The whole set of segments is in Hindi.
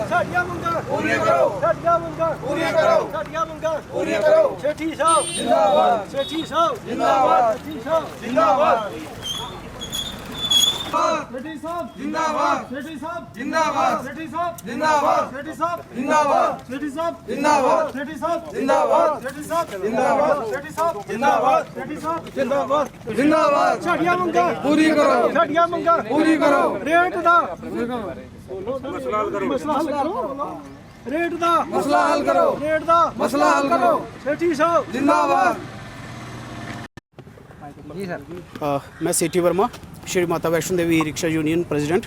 ਸਾਡੀਆਂ ਮੰਗਾਂ ਪੂਰੀਆਂ ਕਰੋ, ਸਾਡੀਆਂ ਮੰਗਾਂ ਪੂਰੀਆਂ ਕਰੋ, ਸਾਡੀਆਂ ਮੰਗਾਂ ਪੂਰੀਆਂ ਕਰੋ। ਸੇਠੀ ਸਾਹਿਬ ਜਿੰਦਾਬਾਦ, ਸੇਠੀ ਸਾਹਿਬ ਜਿੰਦਾਬਾਦ, ਸੇਠੀ ਸਾਹਿਬ ਜਿੰਦਾਬਾਦ, ਸੇਠੀ ਸਾਹਿਬ ਜਿੰਦਾਬਾਦ, ਸੇਠੀ ਸਾਹਿਬ ਜਿੰਦਾਬਾਦ, ਸੇਠੀ ਸਾਹਿਬ ਜਿੰਦਾਬਾਦ, ਸੇਠੀ ਸਾਹਿਬ ਜਿੰਦਾਬਾਦ, ਸੇਠੀ ਸਾਹਿਬ ਜਿੰਦਾਬਾਦ, ਸੇਠੀ ਸਾਹਿਬ ਜਿੰਦਾਬਾਦ, ਸੇਠੀ ਸਾਹਿਬ ਜਿੰਦਾਬਾਦ, ਸੇਠੀ ਸਾਹਿਬ ਜਿੰਦਾਬਾਦ, ਸੇਠੀ ਸਾਹਿਬ ਜਿੰਦਾਬਾਦ, ਜਿੰਦਾਬਾਦ। ਸਾਡੀਆਂ ਮੰਗਾਂ ਪੂਰੀ ਕਰੋ, ਸਾਡੀਆਂ ਮੰਗਾਂ ਪੂਰੀ ਕਰੋ। ਰੇਟ ਦਾ ਮਸਲਾ ਹੱਲ ਕਰੋ, ਰੇਟ ਦਾ ਮਸਲਾ ਹੱਲ ਕਰੋ, ਰੇਟ ਦਾ ਮਸਲਾ ਹੱਲ ਕਰੋ। ਸੇਠੀ ਸਾਹਿਬ जिंदाबाद। जी सर। मैं Sethi Verma, Shri Mata Vaishno Devi e rickshaw union president.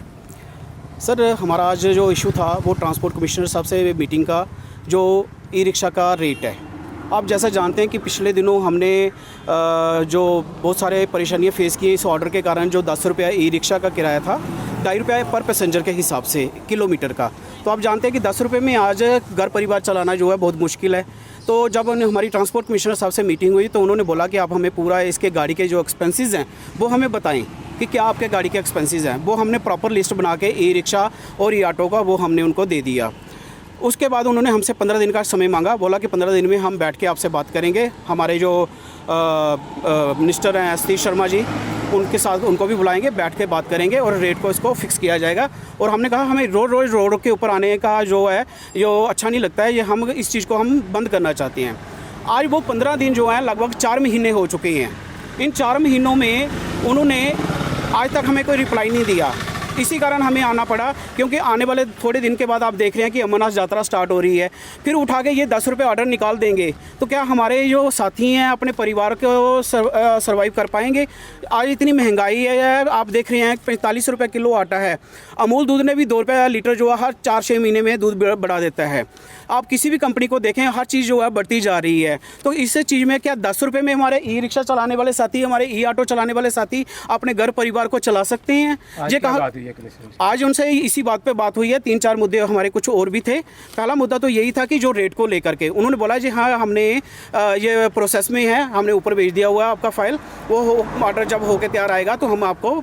Sir, हमारा आज जो इशू था वो ट्रांसपोर्ट कमिश्नर साहब से मीटिंग का जो ई रिक्शा का रेट है। आप जैसा जानते हैं कि पिछले दिनों हमने जो बहुत सारे परेशानियां फेस की इस ऑर्डर के कारण, जो 10 रुपया ई रिक्शा का किराया था 2.5 रुपये पर पैसेंजर के हिसाब से किलोमीटर का, तो आप जानते हैं कि 10 रुपये में आज घर परिवार चलाना जो है बहुत मुश्किल है। तो जब हमारी ट्रांसपोर्ट कमिश्नर साहब से मीटिंग हुई तो उन्होंने बोला कि आप हमें पूरा इसके गाड़ी के जो एक्सपेंसेस हैं वो हमें बताएं कि क्या आपके गाड़ी के एक्सपेंसेस हैं। वो हमने प्रॉपर लिस्ट बना के ई रिक्शा और ई ऑटो का वो हमने उनको दे दिया। उसके बाद उन्होंने हमसे 15 दिन का समय मांगा, बोला कि 15 दिन में हम बैठ के आपसे बात करेंगे। हमारे जो मिनिस्टर हैं सतीश शर्मा जी, उनके साथ उनको भी बुलाएंगे, बैठ के बात करेंगे और रेट को इसको फिक्स किया जाएगा। और हमने कहा हमें रोज़ रोड के ऊपर आने का जो है जो अच्छा नहीं लगता है, ये हम इस चीज़ को हम बंद करना चाहते हैं। आज वो 15 दिन जो हैं लगभग 4 महीने हो चुके हैं। इन 4 महीनों में उन्होंने आज तक हमें कोई रिप्लाई नहीं दिया। इसी कारण हमें आना पड़ा, क्योंकि आने वाले थोड़े दिन के बाद आप देख रहे हैं कि अमरनाथ यात्रा स्टार्ट हो रही है। फिर उठा के ये 10 रुपये ऑर्डर निकाल देंगे तो क्या हमारे जो साथी हैं अपने परिवार को सर्वाइव कर पाएंगे? आज इतनी महंगाई है, आप देख रहे हैं 45 रुपये किलो आटा है। अमूल दूध ने भी 2 रुपये लीटर जो है हर 4-6 महीने में दूध बढ़ा देता है। आप किसी भी कंपनी को देखें, हर चीज़ जो है बढ़ती जा रही है। तो इस चीज़ में क्या 10 रुपये में हमारे ई रिक्शा चलाने वाले साथी, हमारे ई ऑटो चलाने वाले साथी अपने घर परिवार को चला सकते हैं? ये कहा आज उनसे इसी बात पे बात हुई है। 3-4 मुद्दे हमारे कुछ और भी थे। पहला मुद्दा तो यही था कि जो रेट को लेकर के उन्होंने बोला जी हाँ हमने ये प्रोसेस में है, हमने ऊपर भेज दिया हुआ है आपका फ़ाइल, वो ऑर्डर जब होकर तैयार आएगा तो हम आपको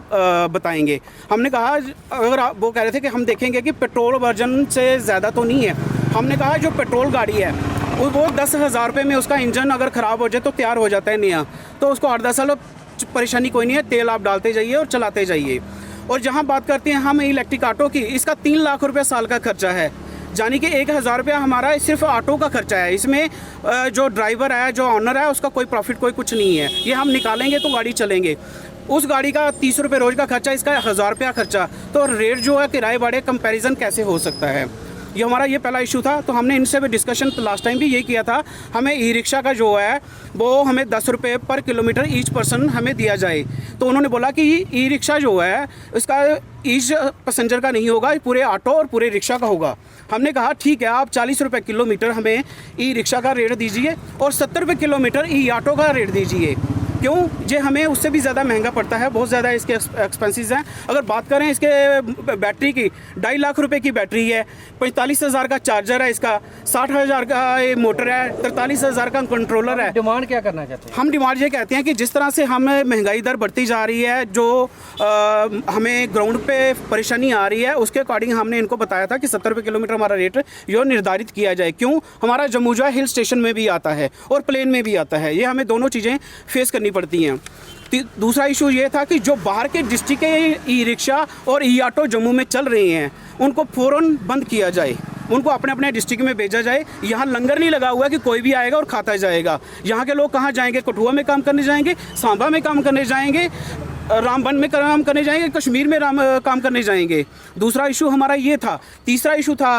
बताएंगे। हमने कहा अगर वो कह रहे थे कि हम देखेंगे कि पेट्रोल वर्जन से ज़्यादा तो नहीं है। हमने कहा जो पेट्रोल गाड़ी है वो 10,000 रुपये में उसका इंजन अगर ख़राब हो जाए तो तैयार हो जाता है नया, तो उसको 8-10 साल परेशानी कोई नहीं है, तेल आप डालते जाइए और चलाते जाइए। और जहाँ बात करते हैं हम इलेक्ट्रिक ऑटो की, इसका 3 लाख रुपये साल का खर्चा है, यानी कि 1,000 रुपया हमारा सिर्फ ऑटो का खर्चा है। इसमें जो ड्राइवर है, जो ऑनर है, उसका कोई प्रॉफिट कोई कुछ नहीं है। ये हम निकालेंगे तो गाड़ी चलेंगे। उस गाड़ी का 30 रुपये रोज़ का खर्चा, इसका 1,000 रुपया खर्चा, तो रेट जो है किराए भाड़े कंपैरिजन कैसे हो सकता है? ये हमारा ये पहला इशू था। तो हमने इनसे भी डिस्कशन लास्ट टाइम भी यही किया था, हमें ई रिक्शा का जो है वो हमें 10 रुपये पर किलोमीटर ईच पर्सन हमें दिया जाए। तो उन्होंने बोला कि ई रिक्शा जो है इसका ईच पैसेंजर का नहीं होगा, पूरे ऑटो और पूरे रिक्शा का होगा। हमने कहा ठीक है, आप 40 रुपये किलोमीटर हमें ई रिक्शा का रेट दीजिए और 70 रुपये किलोमीटर ई ऑटो का रेट दीजिए। क्यों? जे हमें उससे भी ज़्यादा महंगा पड़ता है, बहुत ज़्यादा इसके एक्सपेंसेस हैं। अगर बात करें इसके बैटरी की, 2.5 लाख रुपए की बैटरी है, 45,000 का चार्जर है, इसका 60,000 का ये मोटर है, 43,000 का कंट्रोलर है। डिमांड क्या करना चाहते हैं? हम डिमांड ये कहते हैं कि जिस तरह से हम महंगाई दर बढ़ती जा रही है, जो हमें ग्राउंड पे परेशानी आ रही है, उसके अकॉर्डिंग हमने इनको बताया था कि 70 रुपये किलोमीटर हमारा रेट यो निर्धारित किया जाए। क्यों? हमारा जम्मू जो है हिल स्टेशन में भी आता है और प्लेन में भी आता है, ये हमें दोनों चीज़ें फेस करनी पड़ती हैं। दूसरा इशू ये था कि जो बाहर के डिस्ट्रिक्ट के ई रिक्शा और ई ऑटो जम्मू में चल रहे हैं उनको फ़ौरन बंद किया जाए, उनको अपने अपने डिस्ट्रिक्ट में भेजा जाए। यहाँ लंगर नहीं लगा हुआ कि कोई भी आएगा और खाता जाएगा। यहाँ के लोग कहाँ जाएंगे? कठुआ में काम करने जाएंगे, सांबा में काम करने जाएंगे, रामबन में काम करने जाएंगे, कश्मीर में काम करने जाएंगे। दूसरा इशू हमारा ये था। तीसरा इशू था